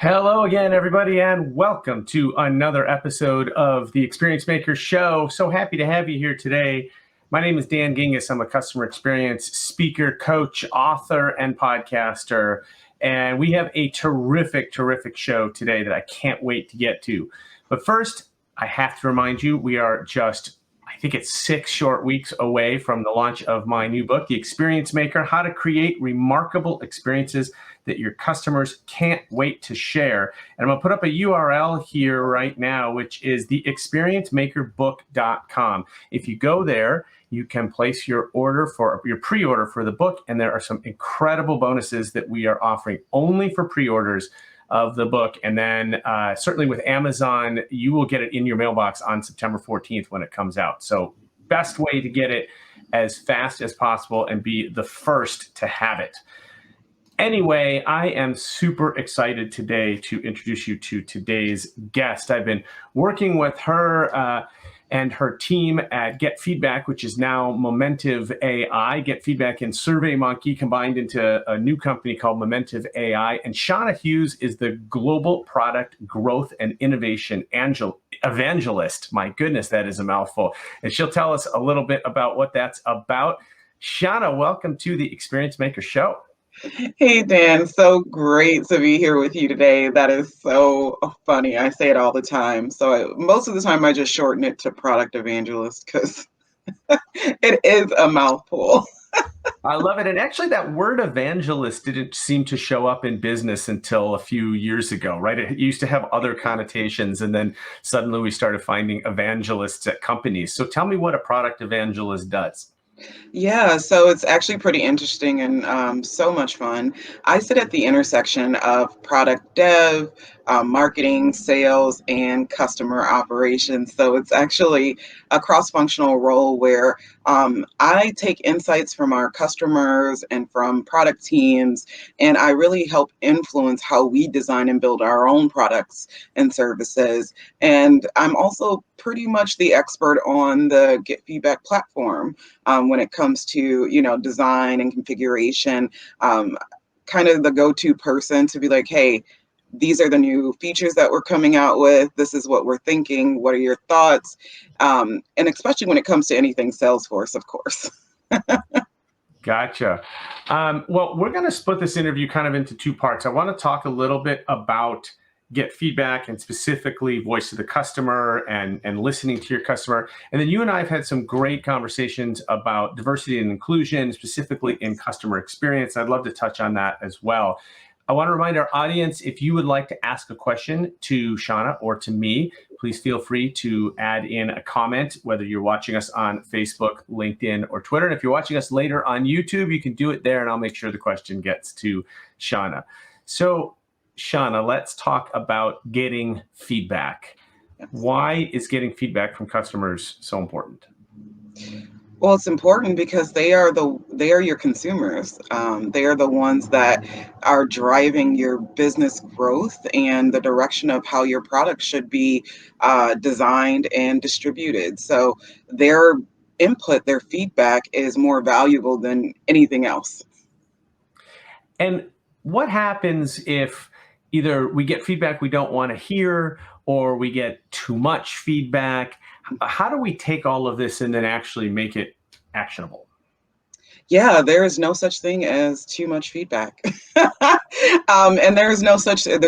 Hello again, everybody, and welcome to another episode of the Experience Maker Show. So happy to have you here today. My name is Dan Gingiss. I'm a customer experience speaker, coach, author, and podcaster. And we have a terrific show today that I can't wait to get to. But first, I have to remind you, we are just, I think it's 6 short weeks away from the launch of my new book, The Experience Maker: How to Create Remarkable Experiences that your customers can't wait to share. And I'm going to put up a URL here right now, which is theexperiencemakerbook.com. If you go there, you can place your pre-order for the book, and there are some incredible bonuses that we are offering only for pre-orders of the book. And then certainly with Amazon, you will get it in your mailbox on September 14th when it comes out. So best way to get it as fast as possible and be the first to have it. Anyway, I am super excited today to introduce you to today's guest. I've been working with her and her team at Get Feedback, which is now Momentive AI. Get Feedback and SurveyMonkey combined into a new company called Momentive AI. And Shonnan Hughes is the Global Product Growth and Innovation Evangelist. My goodness, that is a mouthful. And she'll tell us a little bit about what that's about. Shonnan, welcome to the Experience Maker Show. Hey, Dan, so great to be here with you today. That is so funny. I say it all the time. Most of the time I just shorten it to product evangelist because it is a mouthful. I love it. And actually, that word evangelist didn't seem to show up in business until a few years ago, right? It used to have other connotations. And then suddenly we started finding evangelists at companies. So tell me what a product evangelist does. Yeah, so it's actually pretty interesting and so much fun. I sit at the intersection of product dev, marketing, sales, and customer operations. So it's actually a cross-functional role where I take insights from our customers and from product teams, and I really help influence how we design and build our own products and services. And I'm also pretty much the expert on the Get Feedback platform when it comes to, design and configuration, kind of the go-to person to be like, hey, these are the new features that we're coming out with. This is what we're thinking. What are your thoughts? And especially when it comes to anything Salesforce, of course. Gotcha. Well, we're going to split this interview kind of into 2 parts. I want to talk a little bit about Get Feedback and specifically voice of the customer and listening to your customer. And then you and I have had some great conversations about diversity and inclusion, specifically in customer experience. I'd love to touch on that as well. I want to remind our audience, if you would like to ask a question to Shonnan or to me, please feel free to add in a comment, whether you're watching us on Facebook, LinkedIn, or Twitter. And if you're watching us later on YouTube, you can do it there, and I'll make sure the question gets to Shonnan. So, Shonnan, let's talk about getting feedback. Why is getting feedback from customers so important? Well, it's important because they are your consumers. They are the ones that are driving your business growth and the direction of how your product should be designed and distributed. So their input, their feedback is more valuable than anything else. And what happens if either we get feedback we don't want to hear or we get too much feedback? How do we take all of this and then actually make it actionable? Yeah, there is no such thing as too much feedback. And there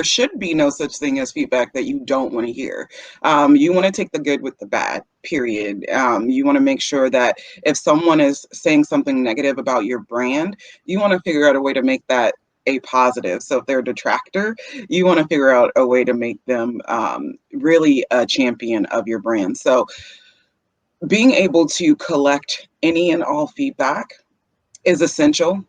should be no such thing as feedback that you don't want to hear. You want to take the good with the bad, period. You want to make sure that if someone is saying something negative about your brand, you want to figure out a way to make that a positive. So if they're a detractor, you want to figure out a way to make them really a champion of your brand. So being able to collect any and all feedback is essential,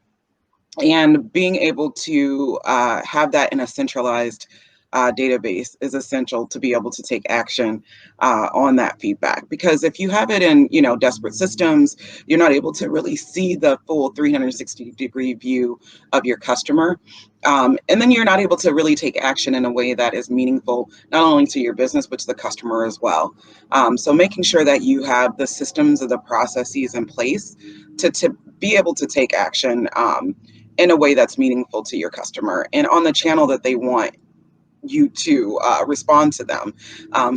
and being able to have that in a centralized database is essential to be able to take action on that feedback. Because if you have it in, disparate systems, you're not able to really see the full 360-degree view of your customer. And then you're not able to really take action in a way that is meaningful, not only to your business, but to the customer as well. So making sure that you have the systems or the processes in place to be able to take action in a way that's meaningful to your customer and on the channel that they want you to respond to them.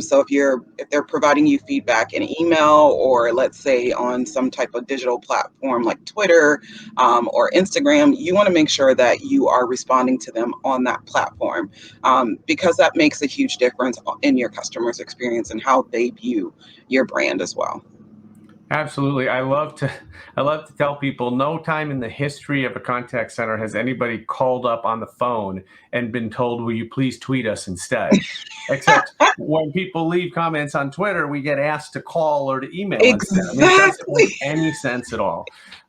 So if they're providing you feedback in email, or let's say on some type of digital platform like Twitter or Instagram, you want to make sure that you are responding to them on that platform, because that makes a huge difference in your customer's experience and how they view your brand as well. Absolutely. I love to tell people no time in the history of a contact center has anybody called up on the phone and been told, will you please tweet us instead? Except when people leave comments on Twitter, we get asked to call or to email instead. I mean, it doesn't Exactly. make any sense at all.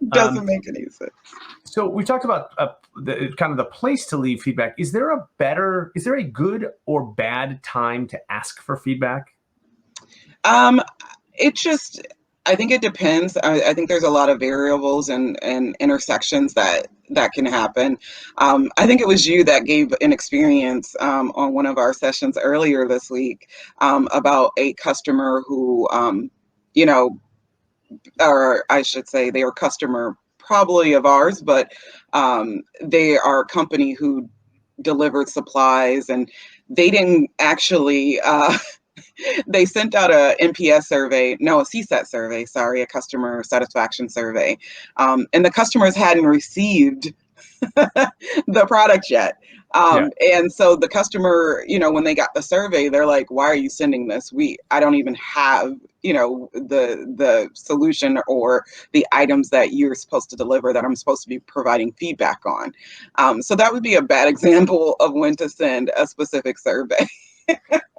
Doesn't make any sense. So we talked about the kind of the place to leave feedback. Is there a good or bad time to ask for feedback? Um, it just, I think it depends. I think there's a lot of variables and intersections that can happen. I think it was you that gave an experience on one of our sessions earlier this week about a customer who, you know, or I should say they were customer probably of ours, but they are a company who delivered supplies, and they didn't actually they sent out a NPS survey, no, a CSAT survey, sorry, a customer satisfaction survey. And the customers hadn't received the product yet. Yeah. And so the customer, when they got the survey, they're like, why are you sending this? I don't even have, the solution or the items that you're supposed to deliver that I'm supposed to be providing feedback on. So that would be a bad example of when to send a specific survey.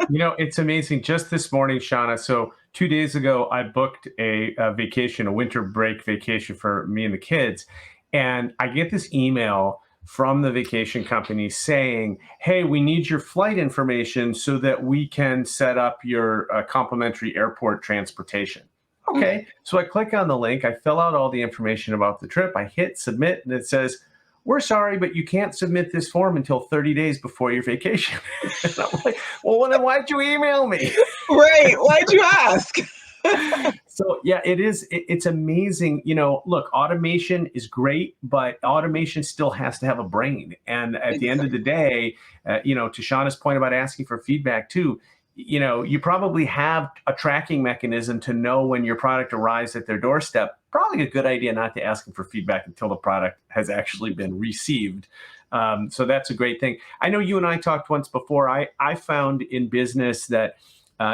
It's amazing. Just this morning, Shonnah. So 2 days ago, I booked a vacation, a winter break vacation for me and the kids. And I get this email from the vacation company saying, hey, we need your flight information so that we can set up your complimentary airport transportation. Okay. So I click on the link. I fill out all the information about the trip. I hit submit, and it says, we're sorry, but you can't submit this form until 30 days before your vacation. And I'm like, well, then why'd you email me? Right. Why'd you ask? So yeah, it's amazing. Look, automation is great, but automation still has to have a brain. And at the end of the day, to Shauna's point about asking for feedback too, you probably have a tracking mechanism to know when your product arrives at their doorstep. Probably a good idea not to ask them for feedback until the product has actually been received. So that's a great thing. I know you and I talked once before. I found in business that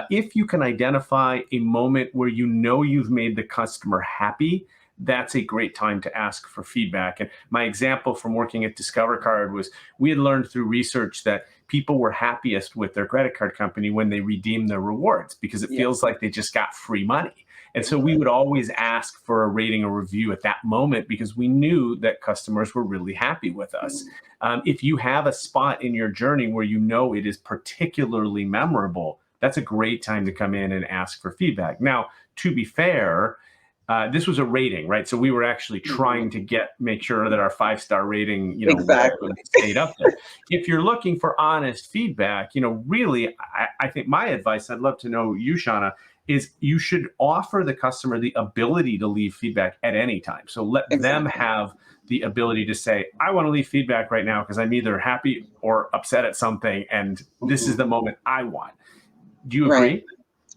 if you can identify a moment where you've made the customer happy, that's a great time to ask for feedback. And my example from working at Discover Card was we had learned through research that people were happiest with their credit card company when they redeemed their rewards, because it feels like they just got free money. And so we would always ask for a rating or review at that moment because we knew that customers were really happy with us. If you have a spot in your journey where it is particularly memorable, that's a great time to come in and ask for feedback. Now, to be fair, this was a rating, right? So we were actually trying to make sure that our 5-star rating, Exactly. stayed up there. If you're looking for honest feedback, really, I think my advice, I'd love to know you, Shonnah, is you should offer the customer the ability to leave feedback at any time. So let them have the ability to say, I want to leave feedback right now because I'm either happy or upset at something, and this is the moment I want. Do you agree?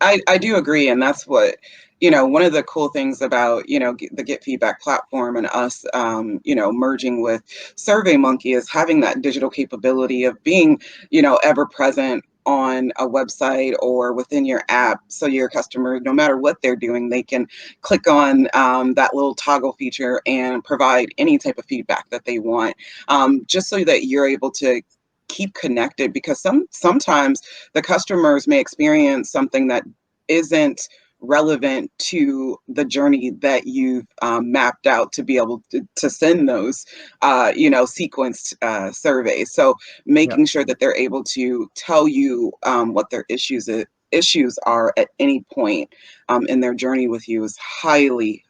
Right. I do agree. And that's what, one of the cool things about, the Get Feedback platform and us, merging with SurveyMonkey is having that digital capability of being, ever present on a website or within your app. So your customer, no matter what they're doing, they can click on that little toggle feature and provide any type of feedback that they want, just so that you're able to keep connected, because sometimes the customers may experience something that isn't relevant to the journey that you've mapped out to be able to send those sequenced surveys. So making sure that they're able to tell you what their issues are at any point in their journey with you is highly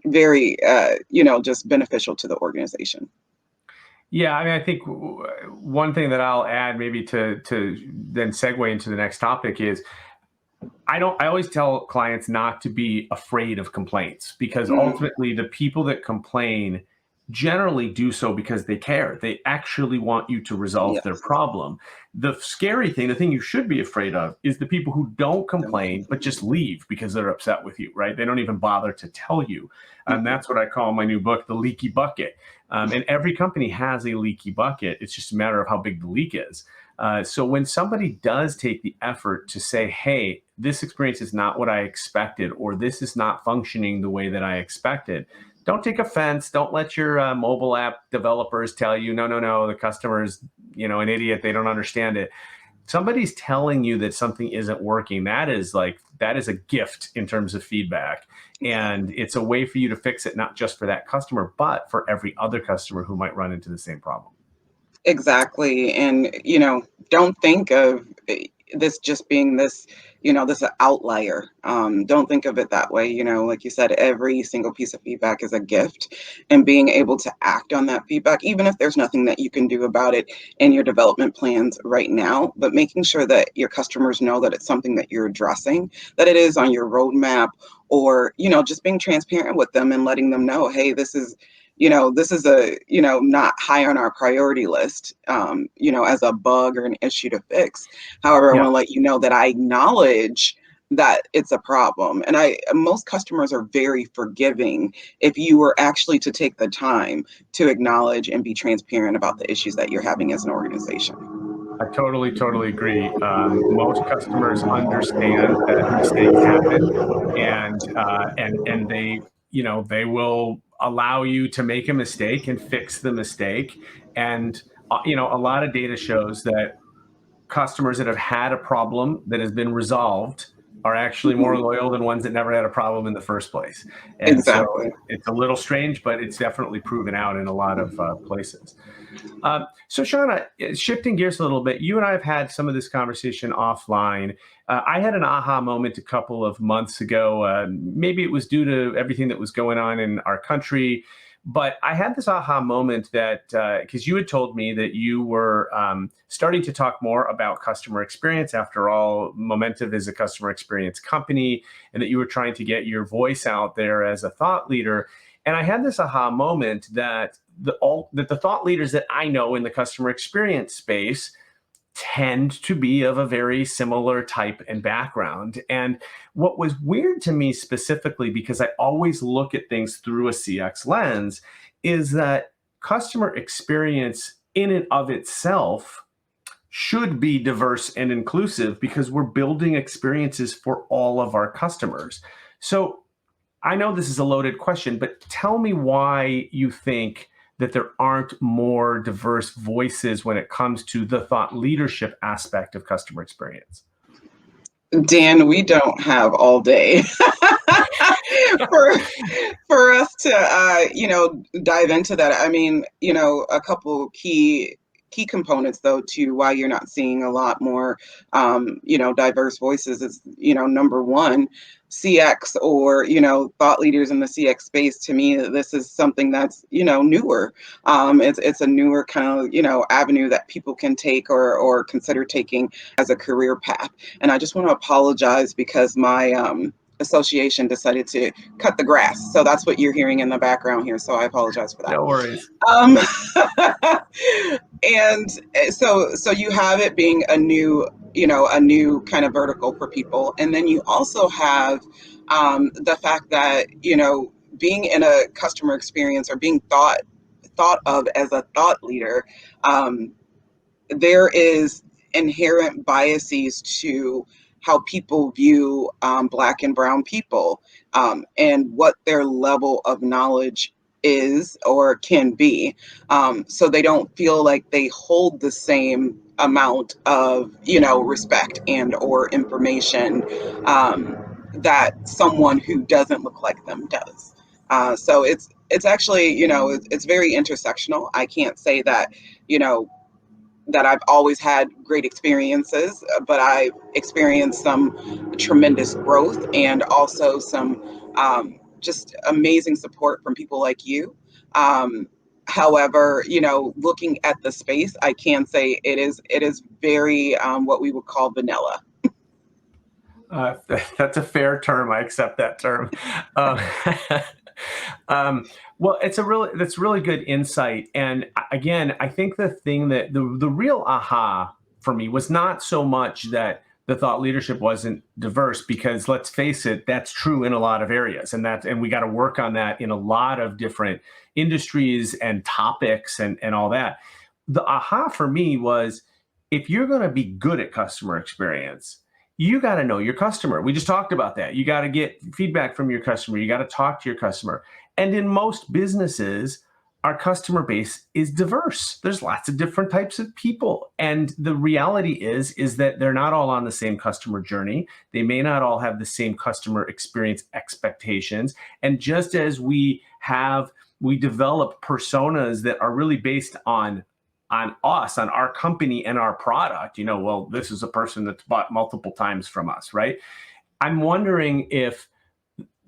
very just beneficial to the organization. Yeah, I mean, I think one thing that I'll add maybe to then segue into the next topic is I always tell clients not to be afraid of complaints, because ultimately the people that complain generally do so because they care. They actually want you to resolve their Yes. problem. The scary thing, the thing you should be afraid of, is the people who don't complain but just leave because they're upset with you, right? They don't even bother to tell you. And that's what I call my new book, The Leaky Bucket. And every company has a leaky bucket. It's just a matter of how big the leak is. So when somebody does take the effort to say, hey, this experience is not what I expected, or this is not functioning the way that I expected, don't take offense. Don't let your mobile app developers tell you, no, the customer's, an idiot. They don't understand it. Somebody's telling you that something isn't working. That is a gift in terms of feedback. And it's a way for you to fix it, not just for that customer, but for every other customer who might run into the same problem. Exactly. And, don't think of this just being this, this outlier. Don't think of it that way. Like you said, every single piece of feedback is a gift, and being able to act on that feedback, even if there's nothing that you can do about it in your development plans right now, but making sure that your customers know that it's something that you're addressing, that it is on your roadmap, or, just being transparent with them and letting them know, hey, this is a, not high on our priority list, as a bug or an issue to fix. However, I Yeah. want to let you know that I acknowledge that it's a problem. And most customers are very forgiving if you were actually to take the time to acknowledge and be transparent about the issues that you're having as an organization. I totally agree. Most customers understand that mistakes happen, and they will allow you to make a mistake and fix the mistake. And a lot of data shows that customers that have had a problem that has been resolved are actually more Mhm. loyal than ones that never had a problem in the first place. And so Exactly. it's a little strange, but it's definitely proven out in a lot of places. So, Shonah, shifting gears a little bit, you and I have had some of this conversation offline. I had an aha moment a couple of months ago. Maybe it was due to everything that was going on in our country, but I had this aha moment that because you had told me that you were starting to talk more about customer experience. After all, Momentive is a customer experience company, and that you were trying to get your voice out there as a thought leader. And I had this aha moment that the thought leaders that I know in the customer experience space tend to be of a very similar type and background. And what was weird to me specifically, because I always look at things through a CX lens, is that customer experience in and of itself should be diverse and inclusive because we're building experiences for all of our customers. So I know this is a loaded question, but tell me why you think that there aren't more diverse voices when it comes to the thought leadership aspect of customer experience. Dan, we don't have all day for for us to dive into that. I mean, a couple key components though to why you're not seeing a lot more diverse voices is, number one, CX, or thought leaders in the CX space. To me, this is something that's newer. It's a newer kind of avenue that people can take or consider taking as a career path. And I just want to apologize because my association decided to cut the grass. So that's what you're hearing in the background here. So I apologize for that. No worries. Um, and so you have it being a new kind of vertical for people. And then you also have the fact that, being in a customer experience or being thought of as a thought leader, um, there is inherent biases to how people view Black and Brown people, and what their level of knowledge is or can be. So they don't feel like they hold the same amount of respect and or information that someone who doesn't look like them does. So it's actually it's very intersectional. I can't say that you know that I've always had great experiences, but I've experienced some tremendous growth and also some just amazing support from people like you. Um, However, looking at the space, I can say it is very what we would call vanilla. Uh, that's a fair term. I accept that term. Um, Well, that's really good insight. And again, I think the thing that the real aha for me was not so much that the thought leadership wasn't diverse, because let's face it, that's true in a lot of areas, and we got to work on that in a lot of different industries and topics and all that. The aha for me was, if you're going to be good at customer experience, you got to know your customer. We just talked about that. You got to get feedback from your customer. You got to talk to your customer. And in most businesses, our customer base is diverse. There's lots of different types of people. And the reality is that they're not all on the same customer journey. They may not all have the same customer experience expectations. And just as we develop personas that are really based on us, on our company and our product, well, this is a person that's bought multiple times from us, right? I'm wondering if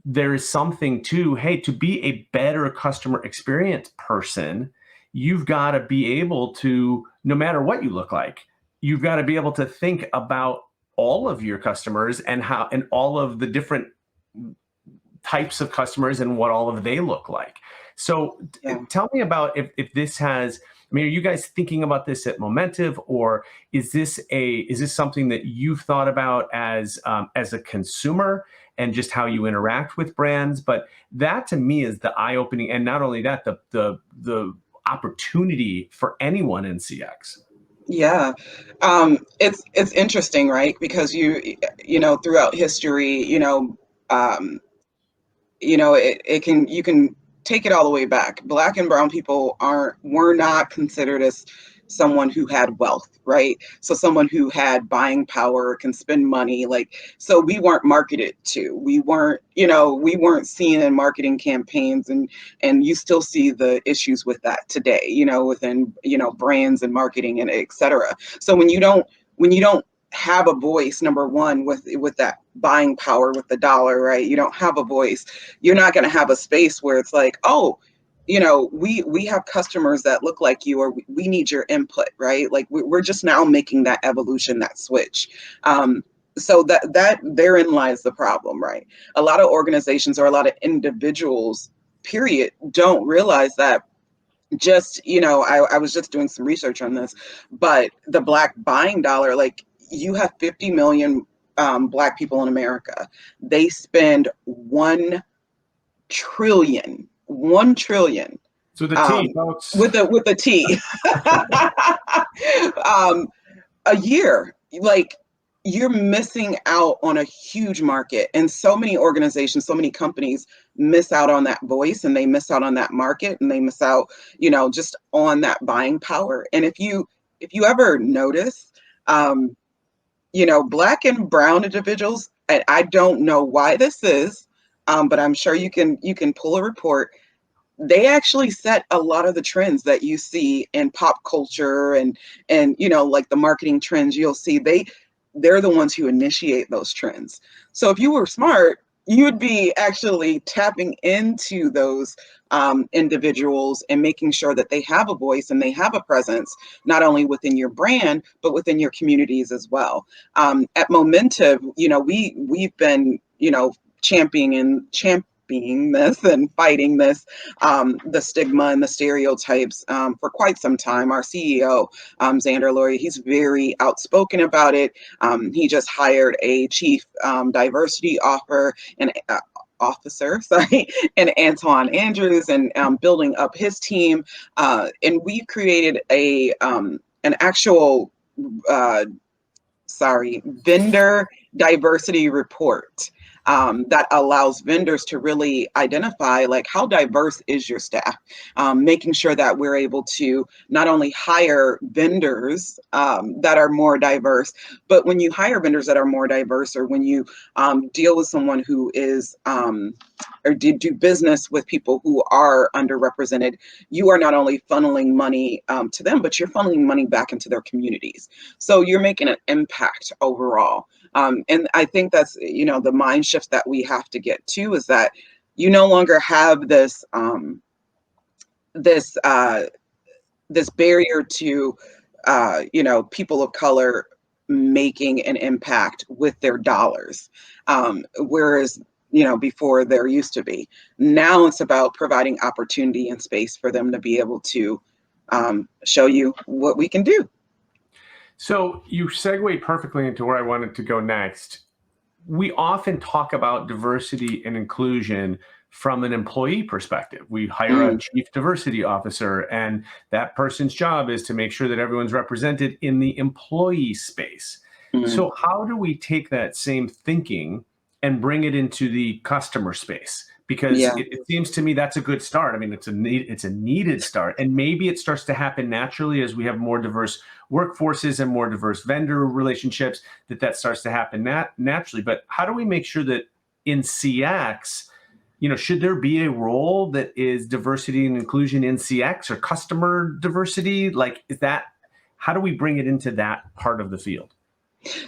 there is something to, hey, to be a better customer experience person, you've got to be able to, no matter what you look like, you've got to be able to think about all of your customers and all of the different types of customers and what all of they look like. So tell me about if this has, I mean, are you guys thinking about this at Momentive, or is this something that you've thought about as a consumer and just how you interact with brands? But that to me is the eye-opening, and not only that, the opportunity for anyone in CX. Yeah. It's interesting, right? Because throughout history, you can take it all the way back. Black and brown people were not considered as someone who had wealth, right? So someone who had buying power, can spend money, so we weren't marketed to. We weren't seen in marketing campaigns, and you still see the issues with that today, within, brands and marketing and et cetera. So when you don't have a voice, number one, with that buying power, with the dollar, right? You don't have a voice. You're not going to have a space where it's like, oh, we have customers that look like you, or we need your input, right? Like we're just now making that evolution, that switch. So that therein lies the problem, right? A lot of organizations, or a lot of individuals, period, don't realize that. I was just doing some research on this, but the black buying dollar, like, you have 50 million black people in America. They spend 1 trillion So the T, folks. with the T a year. Like, you're missing out on a huge market, and so many organizations, so many companies miss out on that voice, and they miss out on that market, and they miss out, just on that buying power. And if you ever notice, black and brown individuals, and I don't know why this is, but I'm sure you can pull a report. They actually set a lot of the trends that you see in pop culture, and like the marketing trends you'll see. They're the ones who initiate those trends. So if you were smart, you would be actually tapping into those individuals and making sure that they have a voice and they have a presence, not only within your brand, but within your communities as well. At Momentive, we've been, championing this and fighting this, the stigma and the stereotypes, for quite some time. Our CEO, Xander Laurie, he's very outspoken about it. He just hired a chief diversity officer, sorry, and Anton Andrews, and building up his team. And we've created an actual vendor diversity report, that allows vendors to really identify, like, how diverse is your staff, making sure that we're able to not only hire vendors that are more diverse, but when you hire vendors that are more diverse, or when you deal with someone who is or do business with people who are underrepresented, you are not only funneling money to them, but you're funneling money back into their communities. So you're making an impact overall. And I think that's, the mind shift that we have to get to, is that you no longer have this this barrier to people of color making an impact with their dollars, whereas before there used to be. Now it's about providing opportunity and space for them to be able to show you what we can do. So you segue perfectly into where I wanted to go next. We often talk about diversity and inclusion from an employee perspective. We hire a chief diversity officer, and that person's job is to make sure that everyone's represented in the employee space. So how do we take that same thinking and bring it into the customer space? Because Yeah. it seems to me that's a good start. I mean, it's a needed start, and maybe it starts to happen naturally as we have more diverse workforces and more diverse vendor relationships, that starts to happen naturally. But how do we make sure that in CX, should there be a role that is diversity and inclusion in CX or customer diversity? Like, how do we bring it into that part of the field?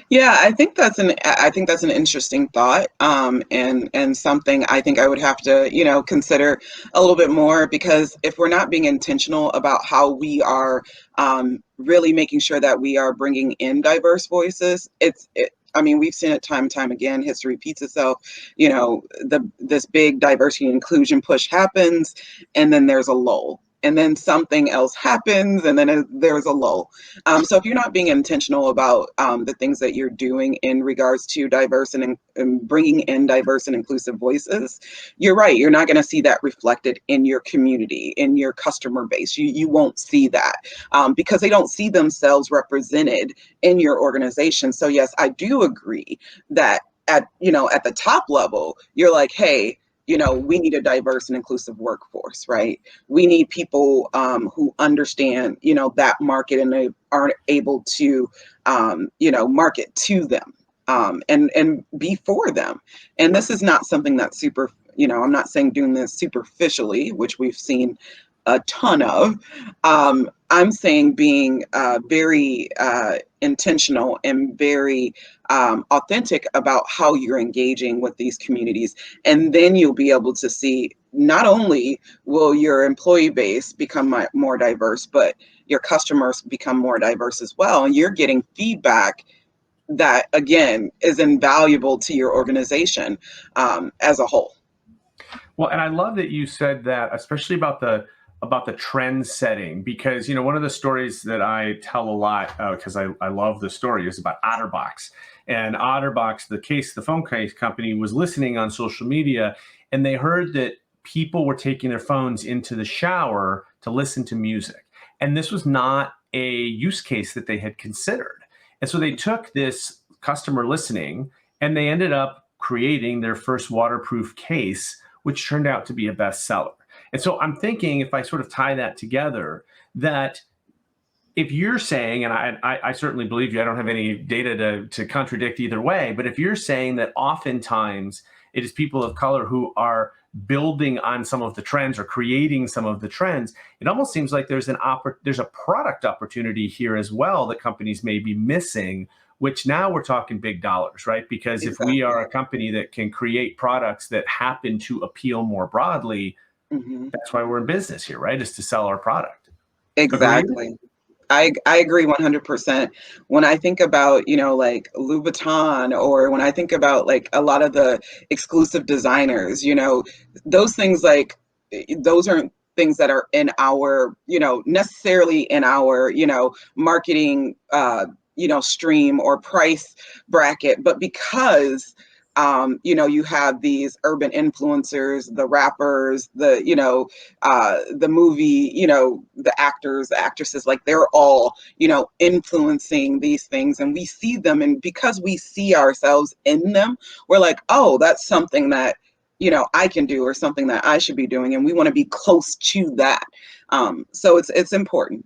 Yeah, I think that's an interesting thought, and something I think I would have to, consider a little bit more, because if we're not being intentional about how we are really making sure that we are bringing in diverse voices, I mean, we've seen it time and time again. History repeats itself. This big diversity and inclusion push happens, and then there's a lull. And then something else happens, and then there's a lull. So if you're not being intentional about the things that you're doing in regards to diverse and bringing in diverse and inclusive voices, you're right. You're not going to see that reflected in your community, in your customer base. You won't see that because they don't see themselves represented in your organization. So yes, I do agree that at the top level, you're like, hey, we need a diverse and inclusive workforce, right? We need people who understand, that market, and they aren't able to, market to them and be for them. And this is not something that's super, I'm not saying doing this superficially, which we've seen a ton of. I'm saying being very intentional and very authentic about how you're engaging with these communities. And then you'll be able to see, not only will your employee base become more diverse, but your customers become more diverse as well. And you're getting feedback that, again, is invaluable to your organization as a whole. Well, and I love that you said that, especially about the trend setting, because one of the stories that I tell a lot, because I love the story, is about OtterBox. And OtterBox, the phone case company, was listening on social media, and they heard that people were taking their phones into the shower to listen to music, and this was not a use case that they had considered. And so they took this customer listening, and they ended up creating their first waterproof case, which turned out to be a bestseller. And so I'm thinking, if I sort of tie that together, that if you're saying, and I certainly believe you, I don't have any data to contradict either way, but if you're saying that oftentimes it is people of color who are building on some of the trends or creating some of the trends, it almost seems like there's a product opportunity here as well that companies may be missing, which now we're talking big dollars, right? Because if we are a company that can create products that happen to appeal more broadly, that's why we're in business here, right? Is to sell our product. Agreed? Exactly. I agree 100%. When I think about, like Louis Vuitton, or when I think about like a lot of the exclusive designers, those things, like those aren't things that are in our, necessarily in our, marketing, stream or price bracket, but because you have these urban influencers, the rappers, the movie, the actors, the actresses, like they're all, influencing these things, and we see them. And because we see ourselves in them, we're like, oh, that's something that, I can do, or something that I should be doing. And we want to be close to that. So it's important.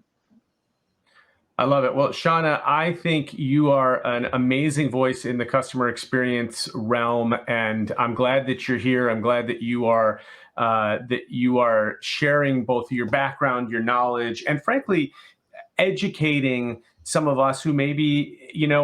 I love it. Well, Shonnah, I think you are an amazing voice in the customer experience realm, and I'm glad that you're here. I'm glad that you are sharing both your background, your knowledge, and frankly, educating some of us who maybe,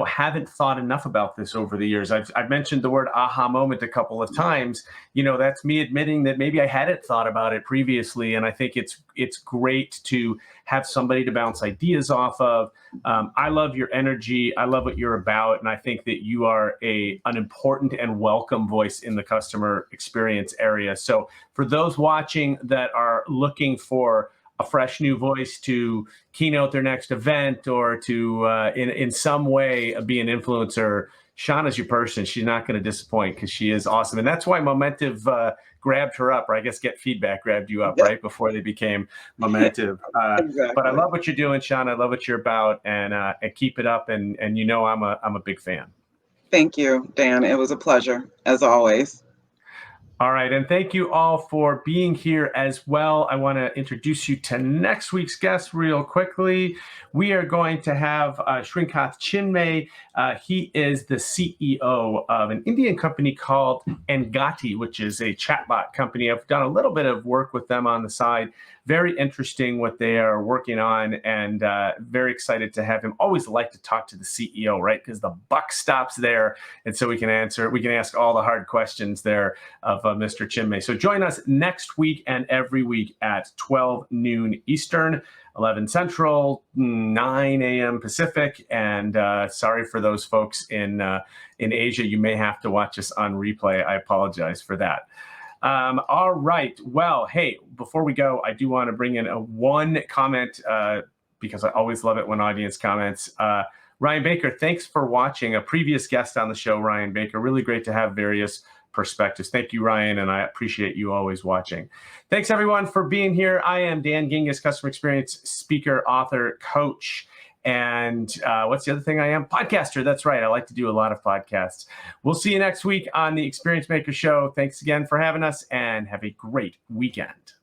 haven't thought enough about this over the years. I've mentioned the word aha moment a couple of times. That's me admitting that maybe I hadn't thought about it previously. And I think it's great to have somebody to bounce ideas off of. I love your energy. I love what you're about. And I think that you are an important and welcome voice in the customer experience area. So for those watching that are looking for a fresh new voice to keynote their next event or to in some way be an influencer, Shonna's your person. She's not going to disappoint because she is awesome. And that's why Momentive grabbed her up, or I guess Get Feedback grabbed you up, right, before they became Momentive. Exactly. But I love what you're doing, Shonna. I love what you're about, and keep it up. And I'm a big fan. Thank you, Dan. It was a pleasure, as always. All right, and thank you all for being here as well. I want to introduce you to next week's guest real quickly. We are going to have Srinkath Chinmay. He is the CEO of an Indian company called Engati, which is a chatbot company. I've done a little bit of work with them on the side. Very interesting what they are working on, and very excited to have him. Always like to talk to the CEO, right? Because the buck stops there, and so we can ask all the hard questions there of Mr. Chinmay. So join us next week and every week at 12 noon Eastern, 11 Central, 9 a.m. Pacific. And sorry for those folks in Asia. You may have to watch us on replay. I apologize for that. All right. Well, hey, before we go, I do want to bring in one comment because I always love it when audience comments. Ryan Baker, thanks for watching. A previous guest on the show, Ryan Baker. Really great to have various perspectives. Thank you, Ryan, and I appreciate you always watching. Thanks, everyone, for being here. I am Dan Gingiss, customer experience speaker, author, coach, and what's the other thing I am? Podcaster. That's right. I like to do a lot of podcasts. We'll see you next week on the Experience Maker Show. Thanks again for having us, and have a great weekend.